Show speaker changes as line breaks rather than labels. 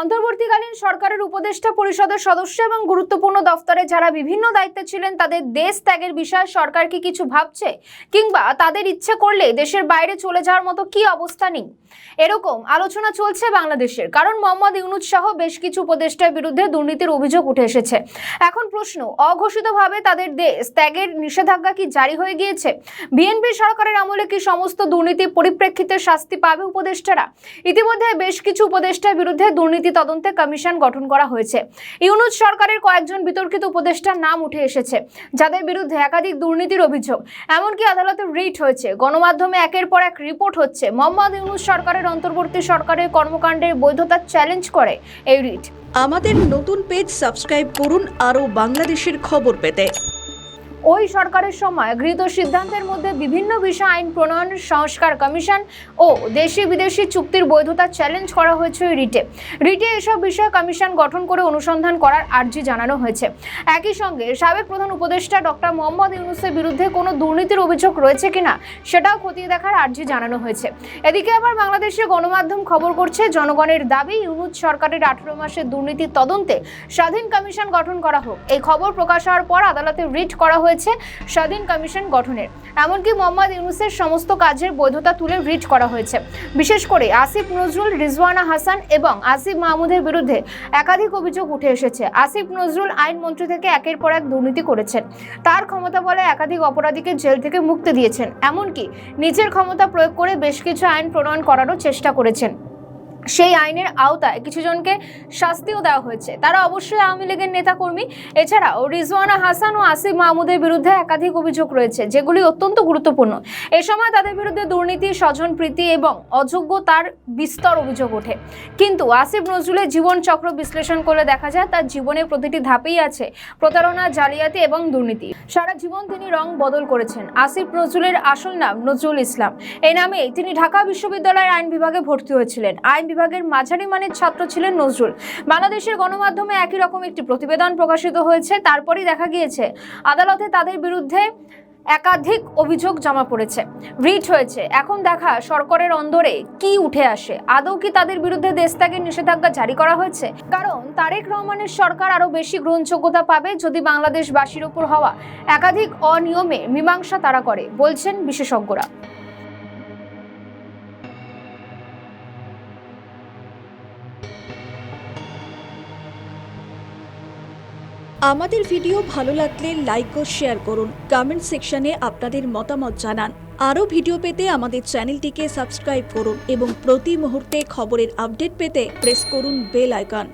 অন্তর্বর্তীকালীন সরকারের উপদেষ্টা পরিষদের সদস্য এবং গুরুত্বপূর্ণ দফতরে যারা বিভিন্ন দায়িত্বে ছিলেন তাদের দেশ ত্যাগের বিষয়ে সরকার কি কিছু ভাবছে, কিংবা তাদের ইচ্ছে করলে দেশের বাইরে চলে যাওয়ার মতো কি অবস্থা নেই? এরকম আলোচনা চলছে বাংলাদেশের, কারণ মোহাম্মদ ইউনূস সহ বেশ কিছু উপদেষ্টার বিরুদ্ধে দুর্নীতির অভিযোগ উঠে এসেছে। এখন প্রশ্ন, অঘোষিতভাবে তাদের দেশ ত্যাগের নিষেধাজ্ঞা কি জারি হয়ে গিয়েছে? বিএনপি সরকারের আমলে কি সমস্ত দুর্নীতি পরিপ্রেক্ষিতে শাস্তি পাবে উপদেষ্টারা? ইতিমধ্যে বেশ কিছু উপদেষ্টার বিরুদ্ধে দুর্নীতি তদন্তে কমিশন গঠন করা হয়েছে। ইউনূস সরকারের কয়েকজন বিতর্কিত উপদেষ্টার নাম উঠে এসেছে, যাদের বিরুদ্ধে একাধিক দুর্নীতির অভিযোগ। এমনকি আদালতে রিট হয়েছে। গণমাধ্যমে একের পর এক রিপোর্ট হচ্ছে মোহাম্মদ ইউনূস সরকারের অন্তর্বর্তী সরকারের কর্মকাণ্ডের বৈধতা চ্যালেঞ্জ করে এই রিট।
আমাদের নতুন পেজ সাবস্ক্রাইব করুন আরও বাংলাদেশের খবর পেতে।
ওই সরকারের সময় গৃহীত সিদ্ধান্তের মধ্যে বিভিন্ন বিষয় আইন প্রণয়নের সংস্কার কমিশন ও দেশি বিদেশি চুক্তির বৈধতা চ্যালেঞ্জ করা হয়েছে রিটে এসব বিষয়ে কমিশন গঠন করে অনুসন্ধান করার আর্জি জানানো হয়েছে। একই সঙ্গে সাবেক প্রধান উপদেষ্টা ডক্টর মোহাম্মদ ইউনূসের বিরুদ্ধে কোনো দুর্নীতির অভিযোগ রয়েছে কিনা সেটাও খতিয়ে দেখার আর্জি জানানো হয়েছে। এদিকে আবার বাংলাদেশের গণমাধ্যম খবর করছে, জনগণের দাবি ইউনূস সরকারের 18 মাসের দুর্নীতি তদন্তে স্বাধীন কমিশন গঠন করা হোক। এই খবর প্রকাশ হওয়ার পর আদালতে রিট করা হয়েছে স্বাধীন কমিশন গঠনের। এমনকি মোহাম্মদ ইউনূসের সমস্ত কাজের বৈধতা তুলে রিট করা হয়েছে। বিশেষ করে আসিফ নজরুল, রিজওয়ানা হাসান এবং আসিফ মাহমুদের বিরুদ্ধে একাধিক অভিযোগ উঠে এসেছে। আসিফ নজরুল আইনমন্ত্রী থেকে একের পর এক দুর্নীতি করেছেন, তার ক্ষমতা বলে একাধিক অপরাধীকে জেল থেকে মুক্তি দিয়েছেন, এমনকি নিজের ক্ষমতা প্রয়োগ করে বেশ কিছু আইন প্রণয়ন করারও চেষ্টা করেছেন। সেই আইনের আওতায় কিছুজনকে শাস্তিও দেওয়া হয়েছে, তারা অবশ্যই আওয়ামী লীগের নেতাকর্মী। এছাড়াও রিজওয়ানা হাসান ও আসিফ মাহমুদের বিরুদ্ধে একাধিক অভিযোগ রয়েছে, যেগুলি অত্যন্ত গুরুত্বপূর্ণ। এ সময় তাদের বিরুদ্ধে দুর্নীতি, স্বজনপ্রীতি এবং অযোগ্যতার বিস্তর অভিযোগ ওঠে। কিন্তু আসিফ নজরুলের জীবন চক্র বিশ্লেষণ করলে দেখা যায় তার জীবনের প্রতিটি ধাপেই আছে প্রতারণা, জালিয়াতি এবং দুর্নীতি। সারা জীবন তিনি রং বদল করেছেন। আসিফ নজরুলের আসল নাম নজরুল ইসলাম। এই নামে তিনি ঢাকা বিশ্ববিদ্যালয়ের আইন বিভাগে ভর্তি হয়েছিলেন। আইন বিভাগের মাঝারি মানের ছাত্র ছিলেন নজরুল। বাংলাদেশের গণমাধ্যমে একই রকম একটি প্রতিবেদন প্রকাশিত হয়েছে। তারপরই দেখা গিয়েছে আদালতে তাদের বিরুদ্ধে একাধিক অভিযোগ জমা পড়েছে, রিট হয়েছে। এখন দেখা সরকারের অন্দরে কি উঠে আসে, আদৌ কি তাদের বিরুদ্ধে দেশত্যাগের নিষেধাজ্ঞা জারি করা হয়েছে? কারণ তারেক রহমানের সরকার আরো বেশি গ্রহণযোগ্যতা পাবে যদি বাংলাদেশবাসীর উপর হওয়া একাধিক অনিয়মে মীমাংসা তারা করে, বলছেন বিশেষজ্ঞরা।
আমাদের ভিডিও ভালো লাগলে লাইক ও শেয়ার করুন। কমেন্ট সেকশনে আপনাদের মতামত জানান। আরও ভিডিও পেতে আমাদের চ্যানেলটিকে সাবস্ক্রাইব করুন এবং প্রতি মুহূর্তে খবরের আপডেট পেতে প্রেস করুন বেল আইকন।